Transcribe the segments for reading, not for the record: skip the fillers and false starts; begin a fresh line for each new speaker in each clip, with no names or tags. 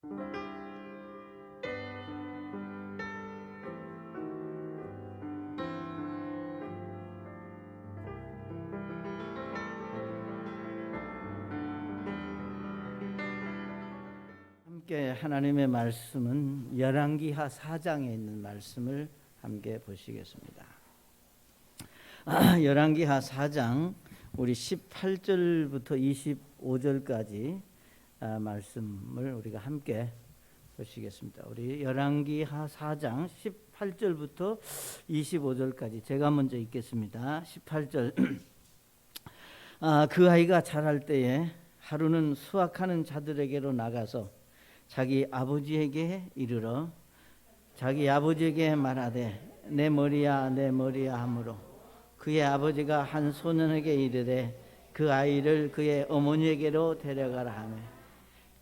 함께 하나님의 말씀은 열왕기하 4장에 있는 말씀을 함께 보시겠습니다. 열왕기하 4장 우리 18절부터 25절까지 말씀을 우리가 함께 보시겠습니다. 우리 열왕기하 4장 18절부터 25절까지 제가 먼저 읽겠습니다. 18절 그 아이가 자랄 때에 하루는 수확하는 자들에게로 나가서 자기 아버지에게 이르러 자기 아버지에게 말하되 내 머리야 내 머리야 하므로 그의 아버지가 한 소년에게 이르되 그 아이를 그의 어머니에게로 데려가라 하매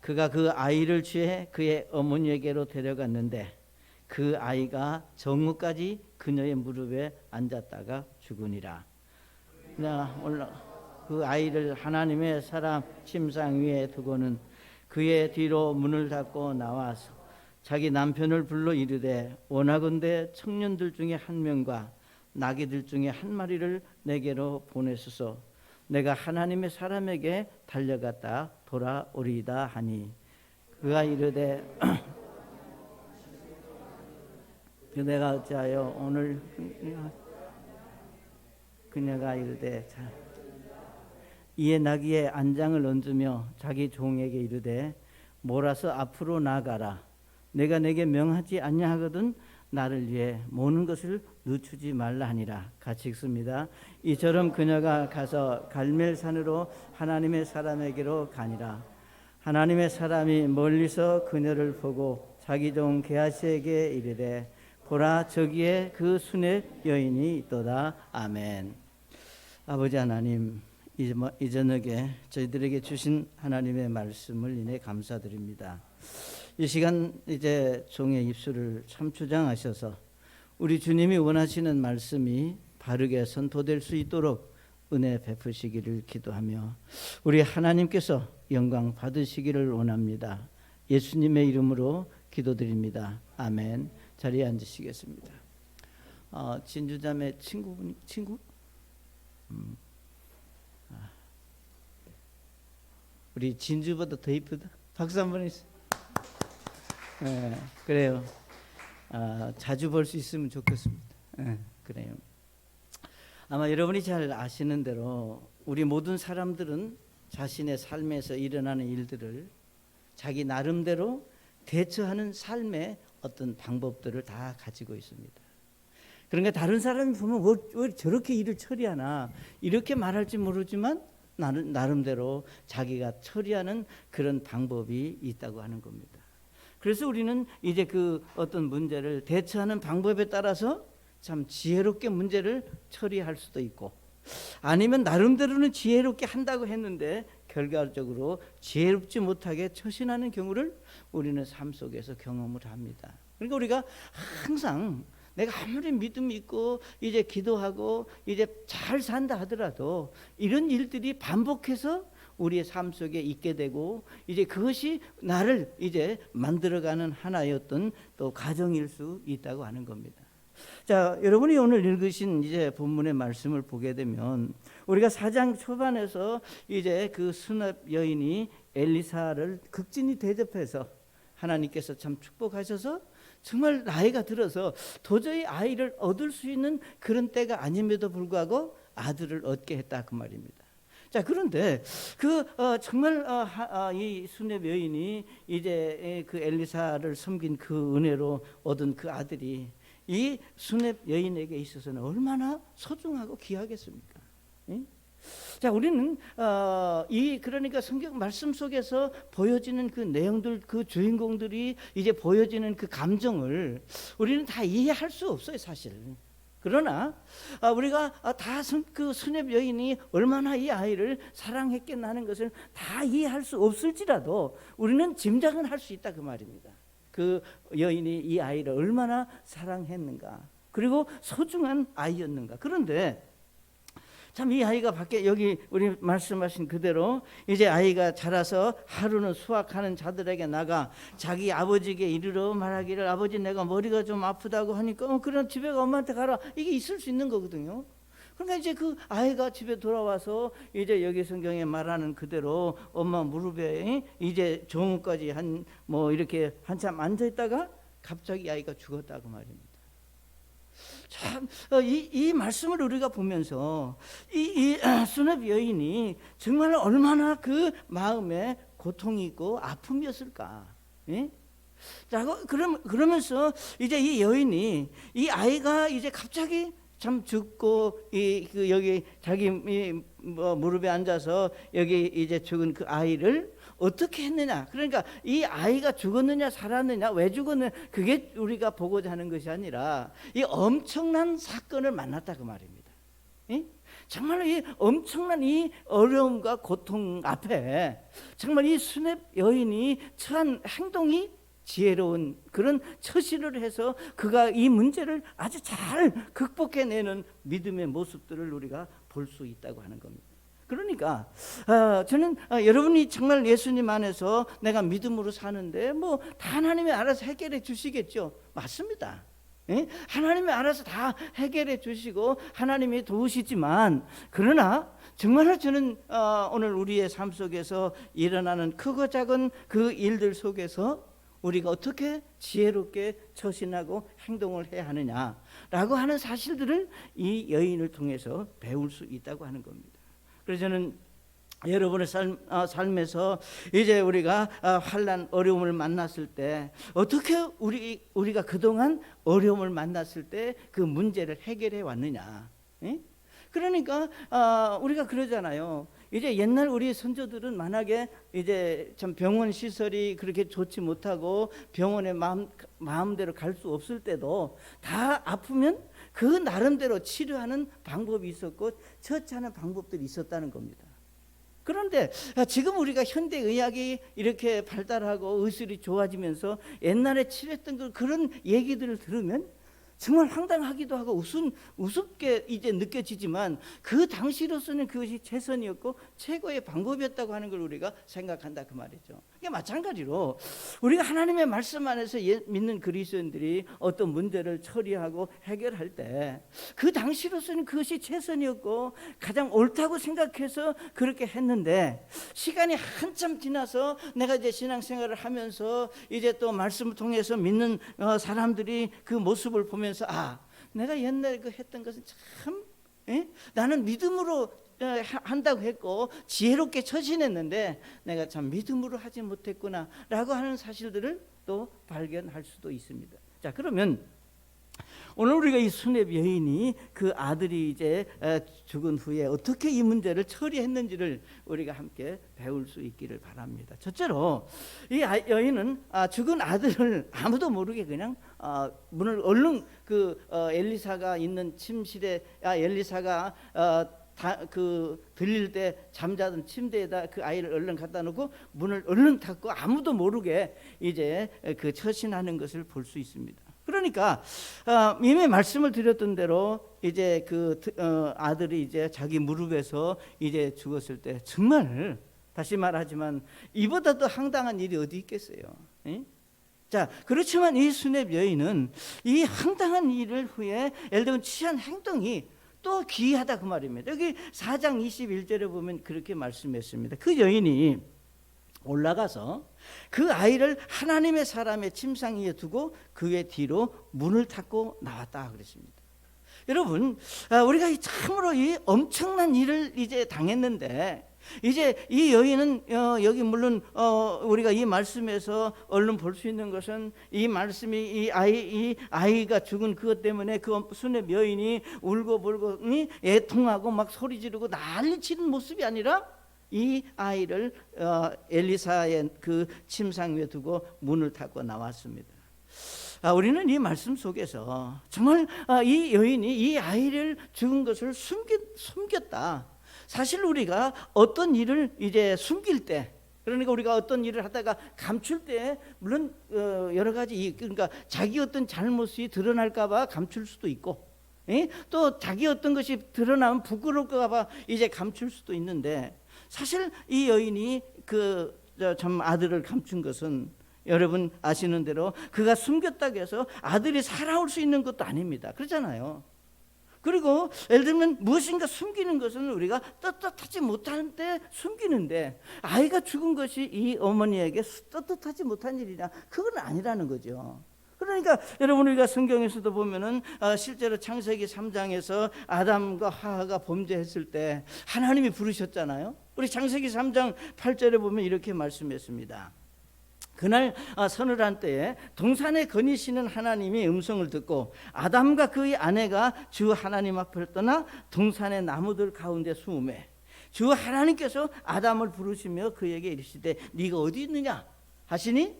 그가 그 아이를 취해 그의 어머니에게로 데려갔는데 그 아이가 정오까지 그녀의 무릎에 앉았다가 죽으니라. 그 아이를 하나님의 사람 침상 위에 두고는 그의 뒤로 문을 닫고 나와서 자기 남편을 불러 이르되 원하건대 청년들 중에 한 명과 나귀들 중에 한 마리를 내게로 보내소서. 내가 하나님의 사람에게 달려갔다 돌아오리이다 하니 그가 이르되 내가 어찌하여 오늘 그녀가 이르되 이에 나귀의 안장을 얹으며 자기 종에게 이르되 몰아서 앞으로 나가라. 내가 내게 명하지 아니하거든 나를 위해 모는 것을 늦추지 말라 하니라. 같이 읽습니다. 이처럼 그녀가 가서 갈멜산으로 하나님의 사람에게로 가니라. 하나님의 사람이 멀리서 그녀를 보고 자기 종 게하시에게 이르되 보라 저기에 그 수렙 여인이 있도다. 아멘. 아버지 하나님, 이 저녁에 저희들에게 주신 하나님의 말씀을 인해 감사드립니다. 이 시간 이제 종의 입술을 참 주장하셔서 우리 주님이 원하시는 말씀이 바르게 선포될 수 있도록 은혜 베푸시기를 기도하며 우리 하나님께서 영광 받으시기를 원합니다. 예수님의 이름으로 기도드립니다. 아멘. 자리에 앉으시겠습니다. 진주자매 친구? 우리 진주보다 더 이쁘다. 박수 한번 해주세요. 네, 그래요. 자주 볼 수 있으면 좋겠습니다. 네, 그래요. 아마 여러분이 잘 아시는 대로 우리 모든 사람들은 자신의 삶에서 일어나는 일들을 자기 나름대로 대처하는 삶의 어떤 방법들을 다 가지고 있습니다. 그러니까 다른 사람이 보면 왜 저렇게 일을 처리하나 이렇게 말할지 모르지만 나름대로 자기가 처리하는 그런 방법이 있다고 하는 겁니다. 그래서 우리는 이제 그 어떤 문제를 대처하는 방법에 따라서 참 지혜롭게 문제를 처리할 수도 있고 아니면 나름대로는 지혜롭게 한다고 했는데 결과적으로 지혜롭지 못하게 처신하는 경우를 우리는 삶 속에서 경험을 합니다. 그러니까 우리가 항상 내가 아무리 믿음이 있고 이제 기도하고 이제 잘 산다 하더라도 이런 일들이 반복해서 우리의 삶 속에 있게 되고 이제 그것이 나를 이제 만들어가는 하나의 어떤 또 과정일 수 있다고 하는 겁니다. 자, 여러분이 오늘 읽으신 이제 본문의 말씀을 보게 되면 우리가 4장 초반에서 이제 그 수납 여인이 엘리사를 극진히 대접해서 하나님께서 참 축복하셔서 정말 나이가 들어서 도저히 아이를 얻을 수 있는 그런 때가 아님에도 불구하고 아들을 얻게 했다 그 말입니다. 자, 그런데 정말 이 수렙 여인이 이제 그 엘리사를 섬긴 그 은혜로 얻은 그 아들이 이 수렙 여인에게 있어서는 얼마나 소중하고 귀하겠습니까? 응? 자, 우리는 그러니까 성경 말씀 속에서 보여지는 그 내용들, 그 주인공들이 이제 보여지는 그 감정을 우리는 다 이해할 수 없어요, 사실. 그러나 우리가 그 수렙 여인이 얼마나 이 아이를 사랑했겠나 하는 것을 다 이해할 수 없을지라도 우리는 짐작은 할 수 있다 그 말입니다. 그 여인이 이 아이를 얼마나 사랑했는가, 그리고 소중한 아이였는가. 그런데 참 이 아이가 밖에 여기 우리 말씀하신 그대로 이제 아이가 자라서 하루는 수확하는 자들에게 나가 자기 아버지에게 이르러 말하기를 아버지 내가 머리가 좀 아프다고 하니까 그럼 집에 가 엄마한테 가라. 이게 있을 수 있는 거거든요. 그러니까 이제 그 아이가 집에 돌아와서 이제 여기 성경에 말하는 그대로 엄마 무릎에 이제 정오까지 한 뭐 이렇게 한참 앉아 있다가 갑자기 아이가 죽었다고 말입니다. 참, 이 말씀을 우리가 보면서 이 수렙 여인이 정말 얼마나 그 마음에 고통이 있고 아픔이었을까. 예? 자, 그러면서 이제 이 여인이 이 아이가 이제 갑자기 참 죽고 여기 자기 무릎에 앉아서 여기 이제 죽은 그 아이를 어떻게 했느냐. 그러니까 이 아이가 죽었느냐 살았느냐 왜 죽었느냐 그게 우리가 보고자 하는 것이 아니라 이 엄청난 사건을 만났다 그 말입니다. 예? 정말 이 엄청난 이 어려움과 고통 앞에 정말 이 수렙 여인이 처한 행동이 지혜로운 그런 처신을 해서 그가 이 문제를 아주 잘 극복해내는 믿음의 모습들을 우리가 볼 수 있다고 하는 겁니다. 그러니까 저는 여러분이 정말 예수님 안에서 내가 믿음으로 사는데 뭐 다 하나님이 알아서 해결해 주시겠죠. 맞습니다. 예? 하나님이 알아서 다 해결해 주시고 하나님이 도우시지만 그러나 정말 저는 오늘 우리의 삶 속에서 일어나는 크고 작은 그 일들 속에서 우리가 어떻게 지혜롭게 처신하고 행동을 해야 하느냐라고 하는 사실들을 이 여인을 통해서 배울 수 있다고 하는 겁니다. 그래서 저는 여러분의 삶에서 이제 우리가 환난 어려움을 만났을 때 어떻게 우리가 그동안 어려움을 만났을 때 그 문제를 해결해 왔느냐. 예? 그러니까 우리가 그러잖아요. 이제 옛날 우리 선조들은 만약에 이제 참 병원 시설이 그렇게 좋지 못하고 병원에 마음대로 갈 수 없을 때도 다 아프면 그 나름대로 치료하는 방법이 있었고 처치하는 방법들이 있었다는 겁니다. 그런데 지금 우리가 현대의학이 이렇게 발달하고 의술이 좋아지면서 옛날에 치료했던 그런 얘기들을 들으면 정말 황당하기도 하고 우습게 이제 느껴지지만 그 당시로서는 그것이 최선이었고 최고의 방법이었다고 하는 걸 우리가 생각한다 그 말이죠. 이게 마찬가지로 우리가 하나님의 말씀 안에서 믿는 그리스도인들이 어떤 문제를 처리하고 해결할 때 그 당시로서는 그것이 최선이었고 가장 옳다고 생각해서 그렇게 했는데 시간이 한참 지나서 내가 이제 신앙생활을 하면서 이제 또 말씀을 통해서 믿는 사람들이 그 모습을 보면서 내가 옛날에 그 했던 것은 참 나는 믿음으로 한다고 했고 지혜롭게 처신했는데 내가 참 믿음으로 하지 못했구나 라고 하는 사실들을 또 발견할 수도 있습니다. 자, 그러면 오늘 우리가 이 수렙 여인이 그 아들이 이제 죽은 후에 어떻게 이 문제를 처리했는지를 우리가 함께 배울 수 있기를 바랍니다. 첫째로 이 여인은 죽은 아들을 아무도 모르게 그냥 문을 얼른 그 엘리사가 있는 침실에 엘리사가 들릴 때 잠자던 침대에다 그 아이를 얼른 갖다 놓고 문을 얼른 닫고 아무도 모르게 이제 그 처신하는 것을 볼 수 있습니다. 그러니까 이미 말씀을 드렸던 대로 이제 그 아들이 이제 자기 무릎에서 이제 죽었을 때 정말 다시 말하지만 이보다 더 황당한 일이 어디 있겠어요? 예? 자, 그렇지만 이 수렙 여인은 이 황당한 일을 후에 예를 들면 취한 행동이 또 기이하다 그 말입니다. 여기 4장 21절에 보면 그렇게 말씀했습니다. 그 여인이 올라가서 그 아이를 하나님의 사람의 침상 위에 두고 그의 뒤로 문을 닫고 나왔다 그랬습니다. 여러분, 우리가 참으로 이 엄청난 일을 이제 당했는데 이제 이 여인은 여기 물론 우리가 이 말씀에서 얼른 볼 수 있는 것은 이 말씀이 이 아이가 죽은 그것 때문에 그 수렙 여인이 울고불고 애통하고 막 소리 지르고 난리치는 모습이 아니라 이 아이를 엘리사의 그 침상 위에 두고 문을 닫고 나왔습니다. 우리는 이 말씀 속에서 정말 이 여인이 이 아이를 죽은 것을 숨겼다. 사실 우리가 어떤 일을 이제 숨길 때, 그러니까 우리가 어떤 일을 하다가 감출 때 물론 여러 가지 그러니까 자기 어떤 잘못이 드러날까 봐 감출 수도 있고 또 자기 어떤 것이 드러나면 부끄러울까 봐 이제 감출 수도 있는데, 사실 이 여인이 참 아들을 감춘 것은 여러분 아시는 대로 그가 숨겼다고 해서 아들이 살아올 수 있는 것도 아닙니다. 그렇잖아요. 그리고 예를 들면 무엇인가 숨기는 것은 우리가 떳떳하지 못할 때 숨기는데, 아이가 죽은 것이 이 어머니에게 떳떳하지 못한 일이냐, 그건 아니라는 거죠. 그러니까 여러분, 우리가 성경에서도 보면은 실제로 창세기 3장에서 아담과 하와가 범죄했을 때 하나님이 부르셨잖아요. 우리 창세기 3장 8절에 보면 이렇게 말씀했습니다. 그날 서늘한 때에 동산에 거니시는 하나님이 음성을 듣고 아담과 그의 아내가 주 하나님 앞을 떠나 동산의 나무들 가운데 숨으매 주 하나님께서 아담을 부르시며 그에게 이르시되 네가 어디 있느냐 하시니,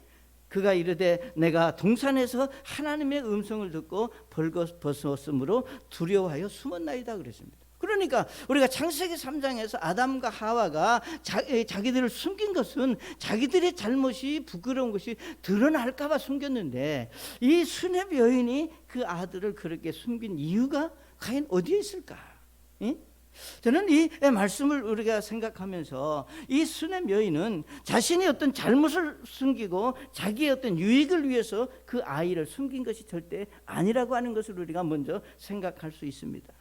그가 이르되 내가 동산에서 하나님의 음성을 듣고 벌거벗었으므로 두려워하여 숨었나이다 그랬습니다. 그러니까 우리가 창세기 3장에서 아담과 하와가 자기들을 숨긴 것은 자기들의 잘못이, 부끄러운 것이 드러날까 봐 숨겼는데, 이 수렙 여인이 그 아들을 그렇게 숨긴 이유가 과연 어디에 있을까? 저는 이 말씀을 우리가 생각하면서 이 수렙 여인은 자신이 어떤 잘못을 숨기고 자기의 어떤 유익을 위해서 그 아이를 숨긴 것이 절대 아니라고 하는 것을 우리가 먼저 생각할 수 있습니다.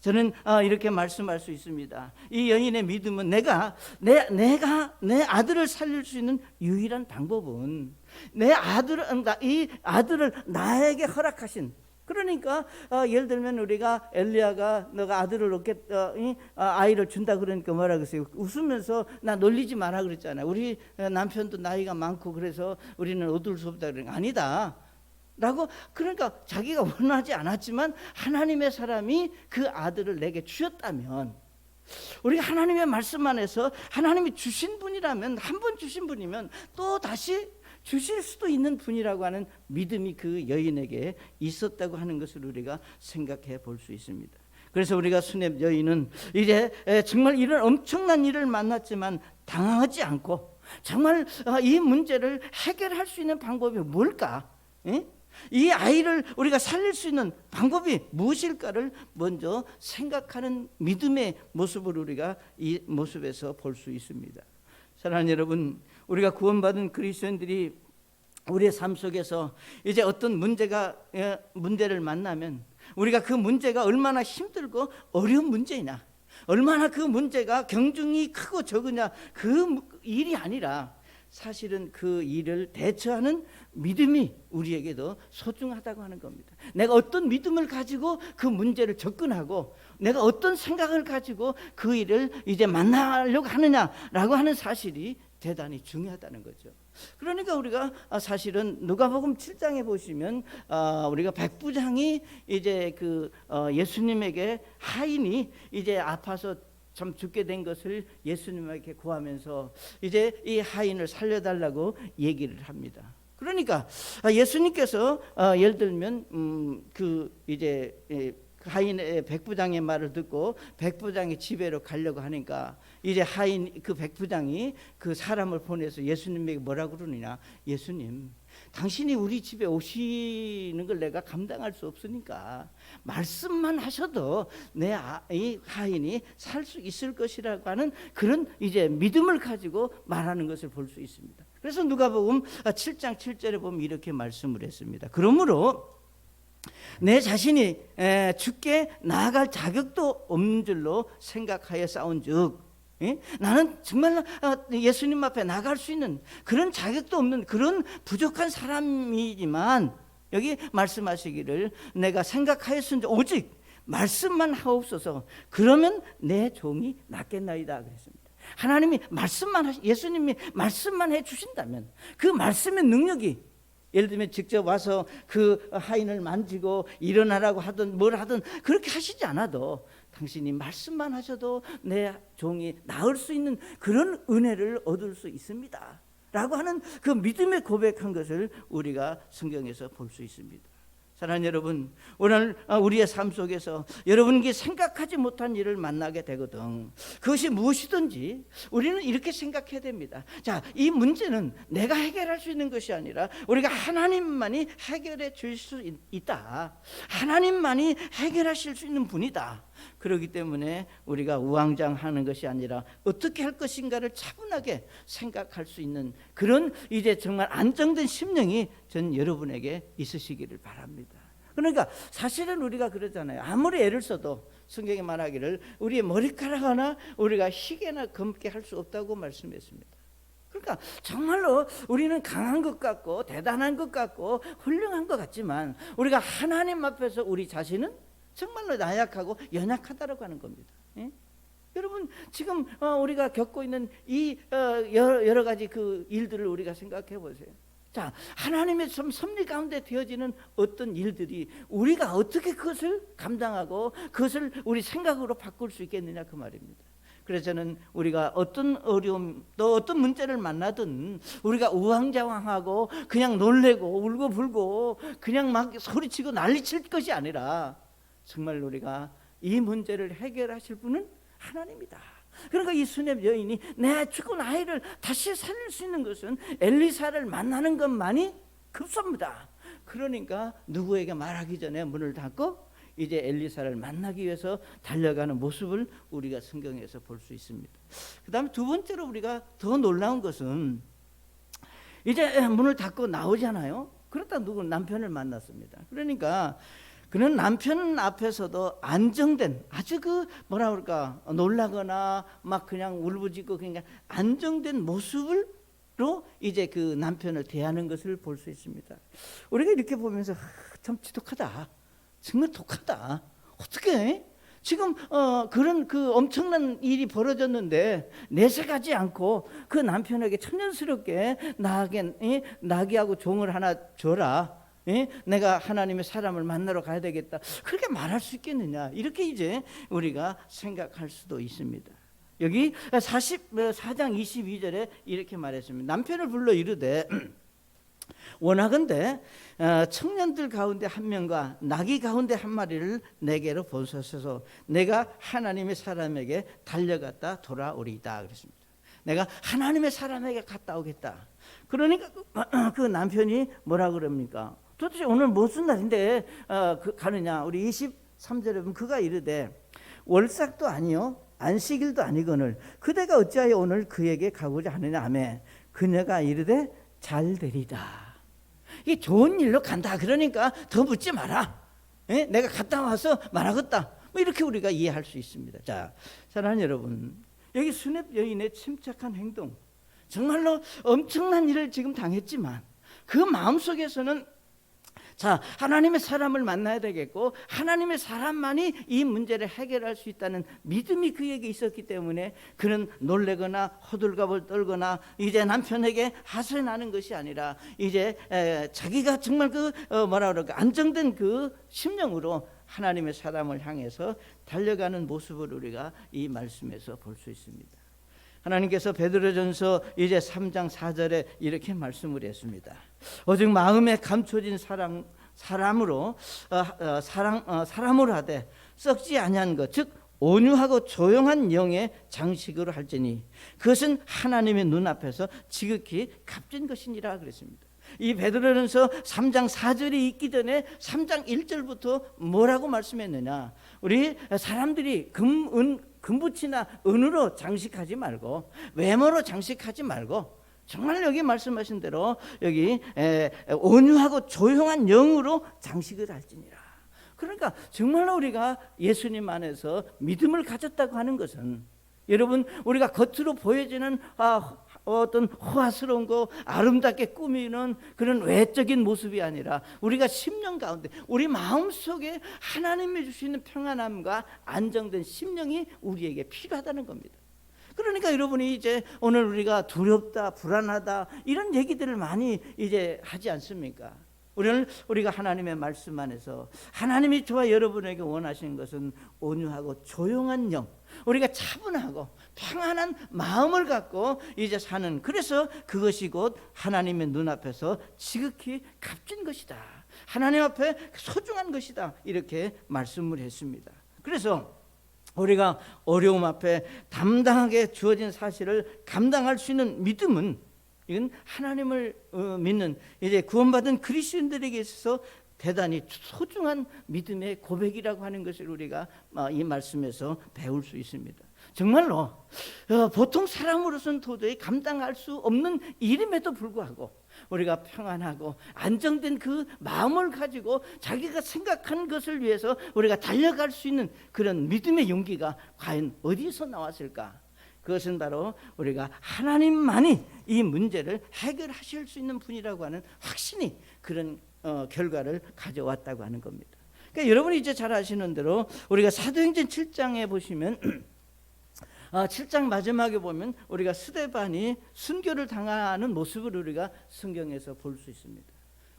저는 이렇게 말씀할 수 있습니다. 이 여인의 믿음은 내가 내 아들을 살릴 수 있는 유일한 방법은 이 아들을 나에게 허락하신, 그러니까 예를 들면 우리가 엘리야가 너가 아들을 아이를 준다 그러니까 뭐라 그랬어요? 웃으면서 나 놀리지 마라 그랬잖아요. 우리 남편도 나이가 많고 그래서 우리는 얻을 수 없다 그러니까 아니다 라고. 그러니까 자기가 원하지 않았지만 하나님의 사람이 그 아들을 내게 주셨다면, 우리가 하나님의 말씀 안에서 하나님이 주신 분이라면, 한 번 주신 분이면 또 다시 주실 수도 있는 분이라고 하는 믿음이 그 여인에게 있었다고 하는 것을 우리가 생각해 볼 수 있습니다. 그래서 우리가 수렙 여인은 이제 정말 이런 엄청난 일을 만났지만 당황하지 않고, 정말 이 문제를 해결할 수 있는 방법이 뭘까? 이 아이를 우리가 살릴 수 있는 방법이 무엇일까를 먼저 생각하는 믿음의 모습을 우리가 이 모습에서 볼 수 있습니다. 사랑하는 여러분, 우리가 구원받은 그리스도인들이 우리의 삶 속에서 이제 어떤 문제를 만나면 우리가 그 문제가 얼마나 힘들고 어려운 문제이냐, 얼마나 그 문제가 경중이 크고 적으냐, 그 일이 아니라 사실은 그 일을 대처하는 믿음이 우리에게도 소중하다고 하는 겁니다. 내가 어떤 믿음을 가지고 그 문제를 접근하고 내가 어떤 생각을 가지고 그 일을 이제 만나려고 하느냐라고 하는 사실이 대단히 중요하다는 거죠. 그러니까 우리가 사실은 누가복음 7장에 보시면 우리가 백부장이 이제 예수님에게 하인이 이제 아파서 참 죽게 된 것을 예수님에게 구하면서 이제 이 하인을 살려달라고 얘기를 합니다. 그러니까 예수님께서 예를 들면 이제 하인의 백부장의 말을 듣고 백부장의 집에로 가려고 하니까 이제 그 백부장이 그 사람을 보내서 예수님에게 뭐라고 그러느냐, 예수님, 당신이 우리 집에 오시는 걸 내가 감당할 수 없으니까 말씀만 하셔도 이 하인이 살 수 있을 것이라고 하는 그런 이제 믿음을 가지고 말하는 것을 볼 수 있습니다. 그래서 누가복음 7장 7절에 보면 이렇게 말씀을 했습니다. 그러므로 내 자신이 주께 나아갈 자격도 없는 줄로 생각하여 싸운즉, 나는 정말 예수님 앞에 나갈 수 있는 그런 자격도 없는 그런 부족한 사람이지만, 여기 말씀하시기를 내가 생각하였은즉 오직 말씀만 하옵소서, 그러면 내 종이 낫겠나이다 그랬습니다. 하나님이 예수님이 말씀만 해주신다면 그 말씀의 능력이, 예를 들면 직접 와서 그 하인을 만지고 일어나라고 하든 뭘 하든 그렇게 하시지 않아도 당신이 말씀만 하셔도 내 종이 나을 수 있는 그런 은혜를 얻을 수 있습니다 라고 하는 그 믿음의 고백한 것을 우리가 성경에서 볼 수 있습니다. 사랑하는 여러분, 오늘 우리의 삶 속에서 여러분이 생각하지 못한 일을 만나게 되거든. 그것이 무엇이든지 우리는 이렇게 생각해야 됩니다. 자, 이 문제는 내가 해결할 수 있는 것이 아니라 우리가 하나님만이 해결해 줄 수 있다. 하나님만이 해결하실 수 있는 분이다. 그렇기 때문에 우리가 우왕좌왕하는 것이 아니라 어떻게 할 것인가를 차분하게 생각할 수 있는 그런 이제 정말 안정된 심령이 전 여러분에게 있으시기를 바랍니다. 그러니까 사실은 우리가 그러잖아요. 아무리 애를 써도 성경에 말하기를 우리의 머리카락 하나 우리가 희게나 검게 할 수 없다고 말씀했습니다. 그러니까 정말로 우리는 강한 것 같고 대단한 것 같고 훌륭한 것 같지만 우리가 하나님 앞에서 우리 자신은 정말로 나약하고 연약하다라고 하는 겁니다. 예? 여러분 지금 우리가 겪고 있는 이 여러 가지 그 일들을 우리가 생각해 보세요. 자, 하나님의 섭리 가운데 되어지는 어떤 일들이 우리가 어떻게 그것을 감당하고 그것을 우리 생각으로 바꿀 수 있겠느냐 그 말입니다. 그래서 저는 우리가 어떤 어려움 또 어떤 문제를 만나든 우리가 우왕좌왕하고 그냥 놀래고 울고불고 그냥 막 소리치고 난리칠 것이 아니라 정말 우리가 이 문제를 해결하실 분은 하나님이다. 그러니까 이 수냅 여인이 내 죽은 아이를 다시 살릴 수 있는 것은 엘리사를 만나는 것만이 급소입니다. 그러니까 누구에게 말하기 전에 문을 닫고 이제 엘리사를 만나기 위해서 달려가는 모습을 우리가 성경에서 볼 수 있습니다. 그 다음에 두 번째로 우리가 더 놀라운 것은 이제 문을 닫고 나오잖아요. 그러다 누구 남편을 만났습니다. 그러니까 그는 남편 앞에서도 안정된 아주 그 뭐라 그럴까 놀라거나 막 그냥 울부짖고 그러니까 안정된 모습으로 이제 그 남편을 대하는 것을 볼 수 있습니다. 우리가 이렇게 보면서 참 지독하다. 정말 독하다. 어떻게 지금 그런 그 엄청난 일이 벌어졌는데 내색하지 않고 그 남편에게 천연스럽게 나귀하고 종을 하나 줘라. 내가 하나님의 사람을 만나러 가야 되겠다. 그렇게 말할 수 있겠느냐. 이렇게 이제 우리가 생각할 수도 있습니다. 여기 44장 22절에 이렇게 말했습니다. 남편을 불러 이르되 원하건대 청년들 가운데 한 명과 나귀 가운데 한 마리를 내게로 보소서. 내가 하나님의 사람에게 달려갔다 돌아오리이다 그랬습니다. 내가 하나님의 사람에게 갔다 오겠다. 그러니까 그 남편이 뭐라 그럽니까? 도대체 오늘 무슨 날인데 가느냐. 우리 23절에 보면 그가 이르되 월삭도 아니요 안식일도 아니거늘 그대가 어찌하여 오늘 그에게 가고자 하느냐 하매 그녀가 이르되 잘 되리다. 이게 좋은 일로 간다. 그러니까 더 묻지 마라. 내가 갔다 와서 말하겠다. 뭐 이렇게 우리가 이해할 수 있습니다. 자, 사랑하는 여러분, 여기 수냅 여인의 침착한 행동, 정말로 엄청난 일을 지금 당했지만 그 마음속에서는 자, 하나님의 사람을 만나야 되겠고 하나님의 사람만이 이 문제를 해결할 수 있다는 믿음이 그에게 있었기 때문에 그는 놀래거나 호들갑을 떨거나 이제 남편에게 하소연하는 것이 아니라 이제 자기가 정말 그 뭐라 그럴까 안정된 그 심령으로 하나님의 사람을 향해서 달려가는 모습을 우리가 이 말씀에서 볼 수 있습니다. 하나님께서 베드로전서 이제 3장 4절에 이렇게 말씀을 했습니다. 오직 마음에 감춰진 사람으로 사람으로 하되 썩지 아니한 것, 즉 온유하고 조용한 영의 장식으로 할지니 그것은 하나님의 눈앞에서 지극히 값진 것이니라 그랬습니다. 이 베드로전서 3장 4절이 있기 전에 3장 1절부터 뭐라고 말씀했느냐? 우리 사람들이 금붙이나 은으로 장식하지 말고 외모로 장식하지 말고 정말 여기 말씀하신 대로 여기 온유하고 조용한 영으로 장식을 할지니라. 그러니까 정말로 우리가 예수님 안에서 믿음을 가졌다고 하는 것은 여러분 우리가 겉으로 보여지는 어떤 호화스러운 거 아름답게 꾸미는 그런 외적인 모습이 아니라 우리가 심령 가운데 우리 마음속에 하나님이 주시는 평안함과 안정된 심령이 우리에게 필요하다는 겁니다. 그러니까 여러분이 이제 오늘 우리가 두렵다 불안하다 이런 얘기들을 많이 이제 하지 않습니까? 우리가 하나님의 말씀 안에서 하나님이 저와 여러분에게 원하시는 것은 온유하고 조용한 영, 우리가 차분하고 평안한 마음을 갖고 이제 사는, 그래서 그것이 곧 하나님의 눈앞에서 지극히 값진 것이다. 하나님 앞에 소중한 것이다, 이렇게 말씀을 했습니다. 그래서 우리가 어려움 앞에 담당하게 주어진 사실을 감당할 수 있는 믿음은, 이건 하나님을 믿는 이제 구원받은 그리스도인들에게 있어서 대단히 소중한 믿음의 고백이라고 하는 것을 우리가 이 말씀에서 배울 수 있습니다. 정말로 보통 사람으로서는 도저히 감당할 수 없는 일임에도 불구하고 우리가 평안하고 안정된 그 마음을 가지고 자기가 생각한 것을 위해서 우리가 달려갈 수 있는 그런 믿음의 용기가 과연 어디서 나왔을까? 그것은 바로 우리가 하나님만이 이 문제를 해결하실 수 있는 분이라고 하는 확신이 그런 결과를 가져왔다고 하는 겁니다. 그러니까 여러분이 이제 잘 아시는 대로 우리가 사도행전 7장에 보시면 7장 마지막에 보면 우리가 스데반이 순교를 당하는 모습을 우리가 성경에서 볼 수 있습니다.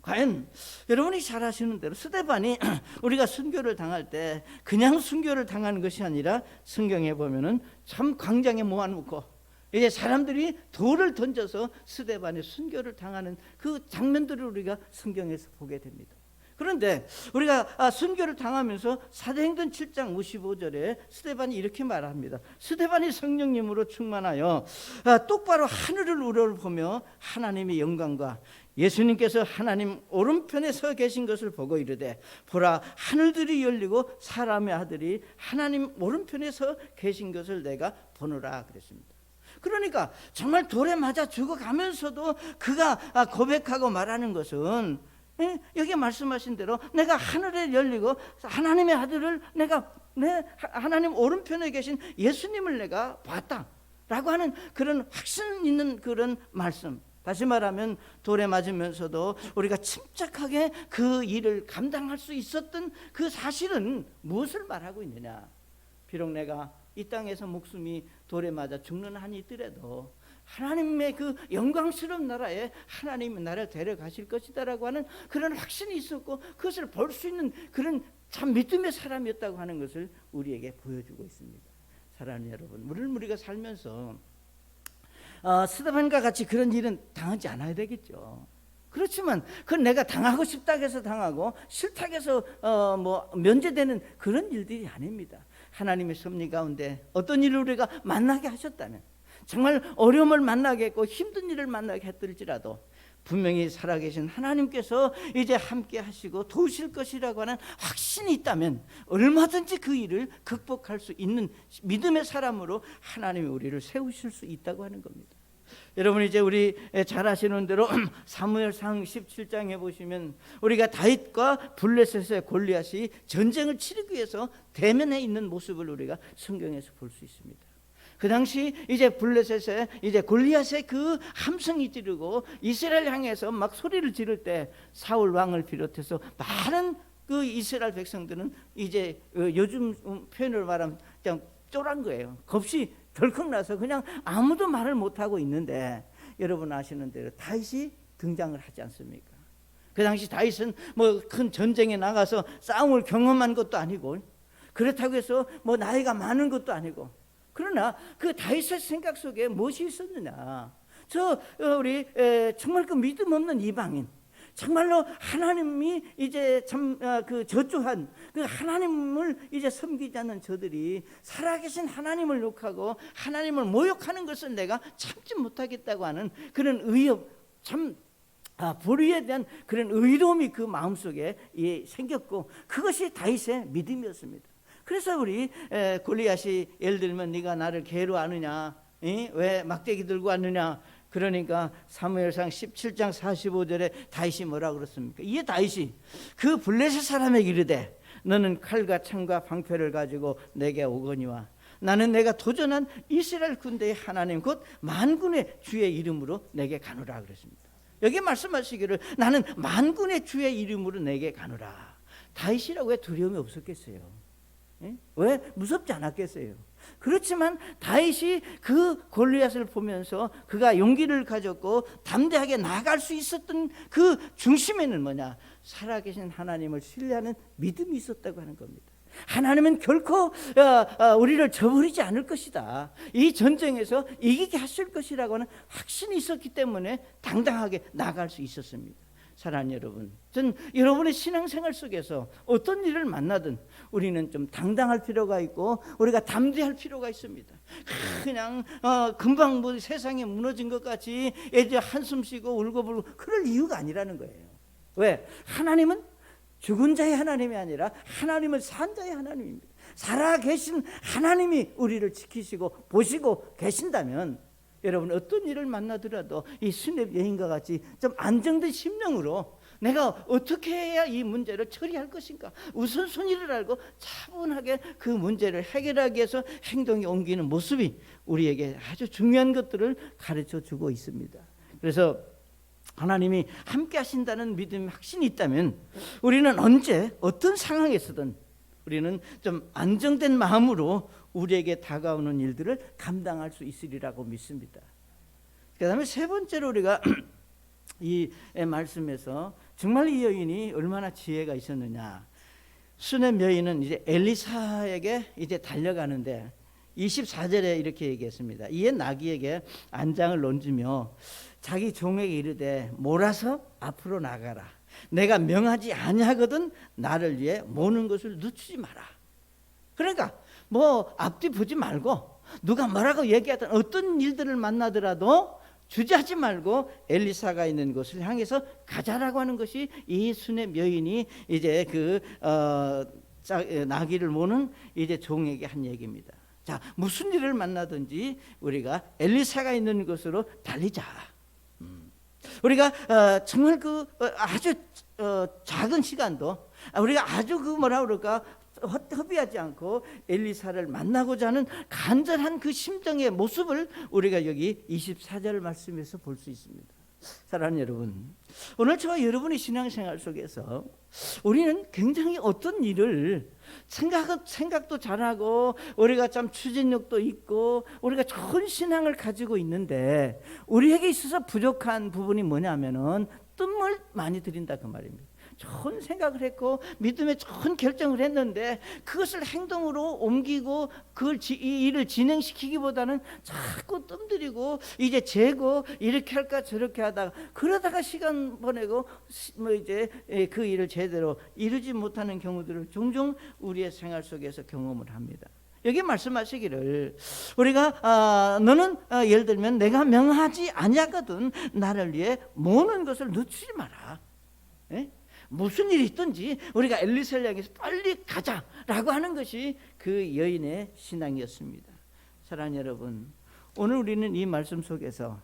과연 여러분이 잘 아시는 대로 스데반이 우리가 순교를 당할 때 그냥 순교를 당하는 것이 아니라 성경에 보면은 참 광장에 모아놓고 이제 사람들이 돌을 던져서 스데반의 순교를 당하는 그 장면들을 우리가 성경에서 보게 됩니다. 그런데 우리가 순교를 당하면서 사도행전 7장 55절에 스데반이 이렇게 말합니다. 스데반이 성령님으로 충만하여 똑바로 하늘을 우러러보며 하나님의 영광과 예수님께서 하나님 오른편에 서 계신 것을 보고 이르되 보라, 하늘들이 열리고 사람의 아들이 하나님 오른편에 서 계신 것을 내가 보노라 그랬습니다. 그러니까 정말 돌에 맞아 죽어가면서도 그가 고백하고 말하는 것은, 여기 말씀하신 대로 내가 하늘에 열리고 하나님의 아들을 내가 하나님 오른편에 계신 예수님을 내가 봤다라고 하는 그런 확신 있는 그런 말씀. 다시 말하면 돌에 맞으면서도 우리가 침착하게 그 일을 감당할 수 있었던 그 사실은 무엇을 말하고 있느냐? 비록 내가 이 땅에서 목숨이 돌에 맞아 죽는 한이 있더라도 하나님의 그 영광스러운 나라에 하나님이 나를 데려가실 것이다라고 하는 그런 확신이 있었고 그것을 볼 수 있는 그런 참 믿음의 사람이었다고 하는 것을 우리에게 보여주고 있습니다. 사랑하는 여러분, 우리가 살면서 스데반과 같이 그런 일은 당하지 않아야 되겠죠. 그렇지만 그건 내가 당하고 싶다 해서 당하고 싫다 해서 면제되는 그런 일들이 아닙니다. 하나님의 섭리 가운데 어떤 일을 우리가 만나게 하셨다면, 정말 어려움을 만나게 했고 힘든 일을 만나게 했을지라도 분명히 살아계신 하나님께서 이제 함께 하시고 도우실 것이라고 하는 확신이 있다면 얼마든지 그 일을 극복할 수 있는 믿음의 사람으로 하나님이 우리를 세우실 수 있다고 하는 겁니다. 여러분, 이제 우리 잘 아시는 대로 사무엘상 17장에 보시면 우리가 다윗과 블레셋의 골리앗이 전쟁을 치르기 위해서 대면에 있는 모습을 우리가 성경에서 볼 수 있습니다. 그 당시 이제 블레셋의 이제 골리앗의 그 함성이 지르고 이스라엘 향해서 막 소리를 지를 때 사울 왕을 비롯해서 많은 그 이스라엘 백성들은 이제 요즘 표현을 말하면 그냥 쫄한 거예요. 겁이 덜컥 나서 그냥 아무도 말을 못하고 있는데, 여러분 아시는 대로 다윗이 등장을 하지 않습니까? 그 당시 다윗은 뭐 큰 전쟁에 나가서 싸움을 경험한 것도 아니고 그렇다고 해서 뭐 나이가 많은 것도 아니고, 그러나 그 다윗의 생각 속에 무엇이 있었느냐? 우리 정말 그 믿음 없는 이방인, 정말로 하나님이 이제 참 그 저주한 그 하나님을 이제 섬기지 않는 저들이 살아계신 하나님을 욕하고 하나님을 모욕하는 것을 내가 참지 못하겠다고 하는 그런 의욕, 참 불의에 대한 그런 의로움이 그 마음속에 생겼고, 그것이 다윗의 믿음이었습니다. 그래서 우리 골리앗이 예를 들면 네가 나를 개로 아느냐, 왜 막대기 들고 왔느냐, 그러니까 사무엘상 17장 45절에 다윗이 뭐라 그랬습니까? 이에 다윗이 그 블레셋 사람에게 이르되 너는 칼과 창과 방패를 가지고 내게 오거니와 나는 내가 도전한 이스라엘 군대의 하나님 곧 만군의 주의 이름으로 내게 가노라 그랬습니다. 여기 말씀하시기를 나는 만군의 주의 이름으로 내게 가노라. 다윗이라고 왜 두려움이 없었겠어요? 왜 무섭지 않았겠어요? 그렇지만 다윗이 그 골리앗을 보면서 그가 용기를 가졌고 담대하게 나아갈 수 있었던 그 중심에는 뭐냐? 살아계신 하나님을 신뢰하는 믿음이 있었다고 하는 겁니다. 하나님은 결코 우리를 저버리지 않을 것이다, 이 전쟁에서 이기게 하실 것이라고 하는 확신이 있었기 때문에 당당하게 나아갈 수 있었습니다. 사랑하는 여러분, 전 여러분의 신앙생활 속에서 어떤 일을 만나든 우리는 좀 당당할 필요가 있고 우리가 담대할 필요가 있습니다. 그냥 금방 뭐 세상에 무너진 것 같이 이제 한숨 쉬고 울고불고 그럴 이유가 아니라는 거예요. 왜? 하나님은 죽은 자의 하나님이 아니라 하나님은 산 자의 하나님입니다. 살아계신 하나님이 우리를 지키시고 보시고 계신다면 여러분 어떤 일을 만나더라도 이 수렙 여인과 같이 좀 안정된 심령으로 내가 어떻게 해야 이 문제를 처리할 것인가 우선순위를 알고 차분하게 그 문제를 해결하기 위해서 행동에 옮기는 모습이 우리에게 아주 중요한 것들을 가르쳐 주고 있습니다. 그래서 하나님이 함께 하신다는 믿음의 확신이 있다면 우리는 언제 어떤 상황에서든 우리는 좀 안정된 마음으로 우리에게 다가오는 일들을 감당할 수 있으리라고 믿습니다. 그 다음에 세 번째로 우리가 이 말씀에서 정말 이 여인이 얼마나 지혜가 있었느냐. 수넴 여인은 이제 엘리사에게 이제 달려가는데 24절에 이렇게 얘기했습니다. 이에 나귀에게 안장을 얹으며 자기 종에게 이르되 몰아서 앞으로 나가라. 내가 명하지 아니하거든 나를 위해 모는 것을 늦추지 마라. 그러니까 뭐 앞뒤 보지 말고 누가 뭐라고 얘기하든 어떤 일들을 만나더라도 주저하지 말고 엘리사가 있는 곳을 향해서 가자라고 하는 것이 이 수넴 여인이 이제 그 나귀를 모는 이제 종에게 한 얘기입니다. 자, 무슨 일을 만나든지 우리가 엘리사가 있는 곳으로 달리자. 우리가 정말 그 아주 작은 시간도 우리가 아주 그 뭐라 그럴까 허비하지 않고 엘리사를 만나고자 하는 간절한 그 심정의 모습을 우리가 여기 24절 말씀에서 볼 수 있습니다. 사랑하는 여러분, 오늘 저와 여러분의 신앙생활 속에서 우리는 굉장히 어떤 일을 생각도 잘하고 우리가 참 추진력도 있고 우리가 좋은 신앙을 가지고 있는데 우리에게 있어서 부족한 부분이 뭐냐면은 뜸을 많이 들인다 그 말입니다. 좋은 생각을 했고 믿음의 좋은 결정을 했는데 그것을 행동으로 옮기고 그걸 이 일을 진행시키기보다는 자꾸 뜸들이고 이제 재고 이렇게 할까 저렇게 하다가 그러다가 시간 보내고 뭐 이제 그 일을 제대로 이루지 못하는 경우들을 종종 우리의 생활 속에서 경험을 합니다. 여기 말씀하시기를 우리가 너는 예를 들면 내가 명하지 아니하거든 나를 위해 모는 것을 늦추지 마라. 예? 무슨 일이 있든지 우리가 엘리사를 향해서 빨리 가자라고 하는 것이 그 여인의 신앙이었습니다. 사랑하는 여러분, 오늘 우리는 이 말씀 속에서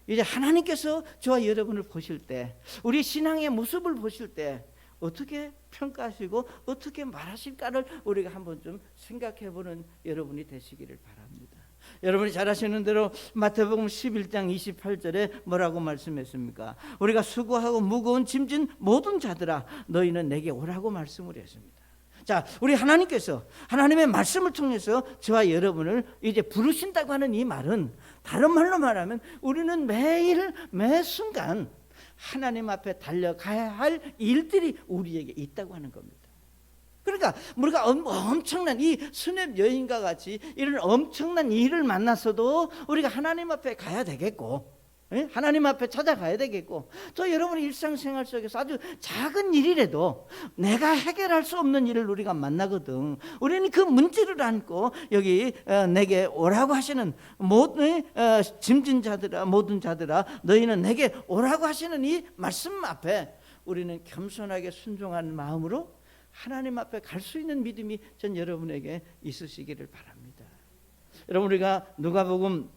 이제 하나님께서 저와 여러분을 보실 때 우리 신앙의 모습을 보실 때 어떻게 평가하시고 어떻게 말하실까를 우리가 한번 좀 생각해보는 여러분이 되시기를 바랍니다. 여러분이 잘 아시는 대로 마태복음 11장 28절에 뭐라고 말씀했습니까? 우리가 수고하고 무거운 짐진 모든 자들아 너희는 내게 오라고 말씀을 했습니다. 자, 우리 하나님께서 하나님의 말씀을 통해서 저와 여러분을 이제 부르신다고 하는 이 말은 다른 말로 말하면 우리는 매일 매 순간 하나님 앞에 달려가야 할 일들이 우리에게 있다고 하는 겁니다. 그러니까 우리가 엄청난 이 수넴 여인과 같이 이런 엄청난 일을 만났어도 우리가 하나님 앞에 가야 되겠고 하나님 앞에 찾아가야 되겠고 또 여러분의 일상생활 속에서 아주 작은 일이라도 내가 해결할 수 없는 일을 우리가 만나거든. 우리는 그 문제를 안고 여기 내게 오라고 하시는 모든 짐진 자들아 모든 자들아 너희는 내게 오라고 하시는 이 말씀 앞에 우리는 겸손하게 순종하는 마음으로 하나님 앞에 갈 수 있는 믿음이 전 여러분에게 있으시기를 바랍니다. 여러분 우리가 누가복음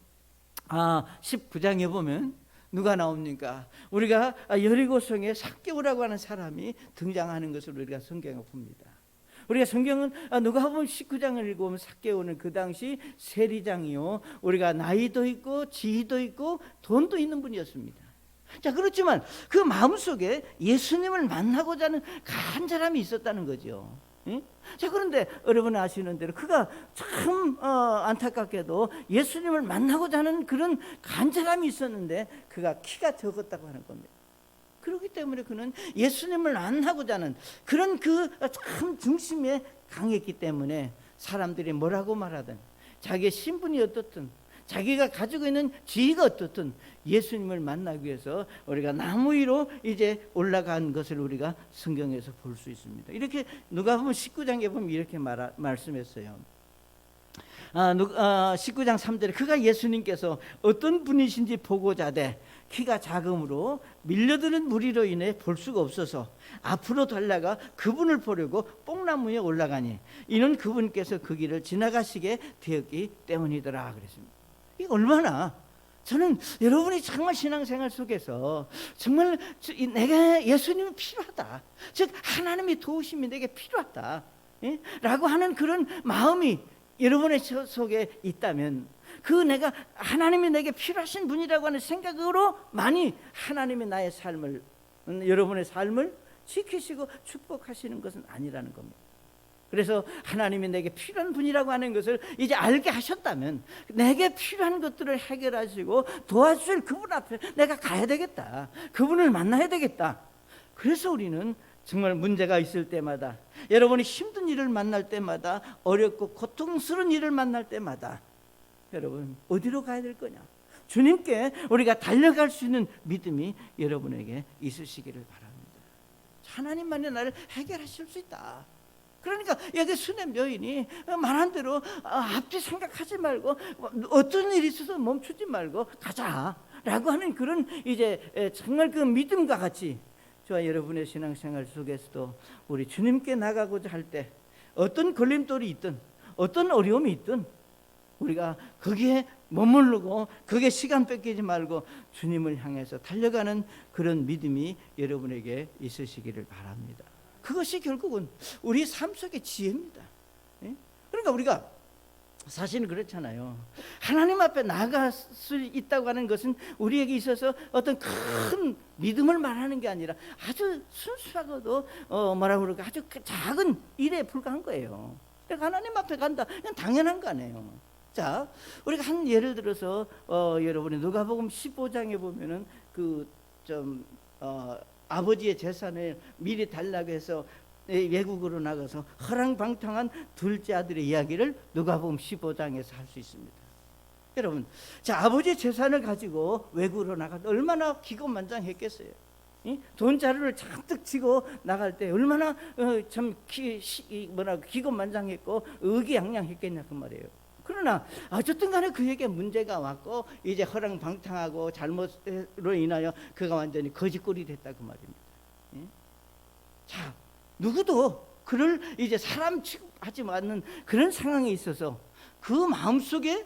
19장에 보면 누가 나옵니까? 우리가 여리고성에 삭개오라고 하는 사람이 등장하는 것을 우리가 성경에 봅니다. 우리가 성경은 누가복음 19장을 읽어보면 삭개오는 그 당시 세리장이요 우리가 나이도 있고 지위도 있고 돈도 있는 분이었습니다. 자, 그렇지만 그 마음속에 예수님을 만나고자 하는 간절함이 있었다는 거죠. 응? 자, 그런데 여러분 아시는 대로 그가 참 안타깝게도 예수님을 만나고자 하는 그런 간절함이 있었는데 그가 키가 적었다고 하는 겁니다. 그렇기 때문에 그는 예수님을 만나고자 하는 그런 그 참 중심에 강했기 때문에 사람들이 뭐라고 말하든 자기의 신분이 어떻든 자기가 가지고 있는 지위가 어떻든 예수님을 만나기 위해서 우리가 나무 위로 이제 올라간 것을 우리가 성경에서 볼 수 있습니다. 이렇게 누가복음 19장에 보면 이렇게 말씀했어요. 19장 3절에 그가 예수님께서 어떤 분이신지 보고자 하되 키가 작음으로 밀려드는 무리로 인해 볼 수가 없어서 앞으로 달려가 그분을 보려고 뽕나무에 올라가니 이는 그분께서 그 길을 지나가시게 되었기 때문이더라 그랬습니다. 이게 얼마나 저는 여러분이 정말 신앙생활 속에서 정말 내가 예수님이 필요하다, 즉 하나님의 도우심이 내게 필요하다, 예? 라고 하는 그런 마음이 여러분의 속에 있다면 그 내가 하나님이 내게 필요하신 분이라고 하는 생각으로 많이 하나님이 나의 삶을, 여러분의 삶을 지키시고 축복하시는 것은 아니라는 겁니다. 그래서 하나님이 내게 필요한 분이라고 하는 것을 이제 알게 하셨다면 내게 필요한 것들을 해결하시고 도와주실 그분 앞에 내가 가야 되겠다, 그분을 만나야 되겠다. 그래서 우리는 정말 문제가 있을 때마다, 여러분이 힘든 일을 만날 때마다, 어렵고 고통스러운 일을 만날 때마다 여러분 어디로 가야 될 거냐? 주님께 우리가 달려갈 수 있는 믿음이 여러분에게 있으시기를 바랍니다. 하나님만이 나를 해결하실 수 있다. 그러니까 여기 수냄 여인이 말한 대로 앞뒤 생각하지 말고 어떤 일이 있어서 멈추지 말고 가자라고 하는 그런 이제 정말 그 믿음과 같이 저와 여러분의 신앙생활 속에서도 우리 주님께 나가고자 할 때 어떤 걸림돌이 있든 어떤 어려움이 있든 우리가 거기에 머무르고 거기에 시간 뺏기지 말고 주님을 향해서 달려가는 그런 믿음이 여러분에게 있으시기를 바랍니다. 그것이 결국은 우리 삶 속의 지혜입니다. 그러니까 우리가 사실은 그렇잖아요. 하나님 앞에 나아갈 수 있다고 하는 것은 우리에게 있어서 어떤 큰 믿음을 말하는 게 아니라 아주 순수하고도 뭐라고 그럴까, 아주 작은 일에 불과한 거예요. 그러니까 하나님 앞에 간다, 그냥 당연한 거 아니에요. 자, 우리가 한 예를 들어서 여러분이 누가복음 15장에 보면은 아버지의 재산을 미리 달라고 해서 외국으로 나가서 허랑방탕한 둘째 아들의 이야기를 누가복음 15장에서 할 수 있습니다. 여러분, 자, 아버지의 재산을 가지고 외국으로 나가서 얼마나 기고만장했겠어요. 돈 자루를 잔뜩 쥐고 나갈 때 얼마나 참 기고만장했고 의기양양했겠냐 그 말이에요. 그러나 어쨌든 간에 그에게 문제가 왔고 이제 허랑방탕하고 잘못으로 인하여 그가 완전히 거지꼴이 됐다 그 말입니다. 자, 누구도 그를 이제 사람 취급하지 않는 그런 상황에 있어서 그 마음속에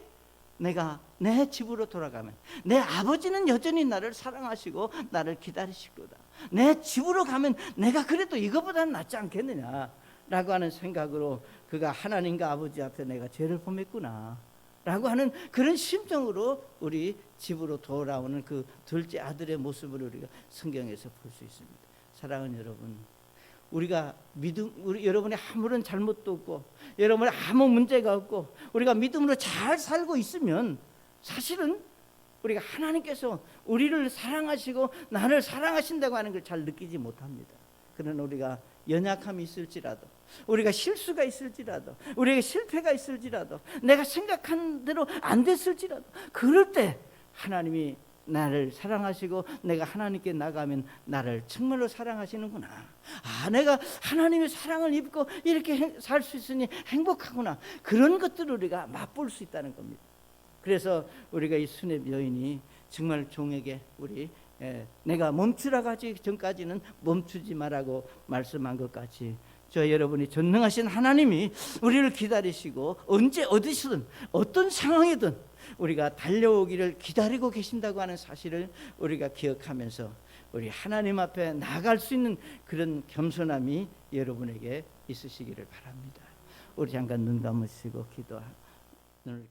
내가 내 집으로 돌아가면 내 아버지는 여전히 나를 사랑하시고 나를 기다리실 거다, 내 집으로 가면 내가 그래도 이거보다는 낫지 않겠느냐 라고 하는 생각으로 그가 하나님과 아버지 앞에 내가 죄를 범했구나 라고 하는 그런 심정으로 우리 집으로 돌아오는 그 둘째 아들의 모습을 우리가 성경에서 볼 수 있습니다. 사랑하는 여러분, 우리가 여러분의 아무런 잘못도 없고 여러분의 아무 문제가 없고 우리가 믿음으로 잘 살고 있으면 사실은 우리가 하나님께서 우리를 사랑하시고 나를 사랑하신다고 하는 걸 잘 느끼지 못합니다. 그러나 우리가 연약함이 있을지라도, 우리가 실수가 있을지라도, 우리에게 실패가 있을지라도, 내가 생각한 대로 안 됐을지라도, 그럴 때 하나님이 나를 사랑하시고 내가 하나님께 나가면 나를 정말로 사랑하시는구나, 내가 하나님의 사랑을 입고 이렇게 살 수 있으니 행복하구나, 그런 것들을 우리가 맛볼 수 있다는 겁니다. 그래서 우리가 이 수렙 여인이 정말 종에게 내가 멈추라고 하기 전까지는 멈추지 말라고 말씀한 것 같이 저 여러분이 전능하신 하나님이 우리를 기다리시고 언제 어디서든 어떤 상황이든 우리가 달려오기를 기다리고 계신다고 하는 사실을 우리가 기억하면서 우리 하나님 앞에 나아갈 수 있는 그런 겸손함이 여러분에게 있으시기를 바랍니다. 우리 잠깐 눈 감으시고 기도하는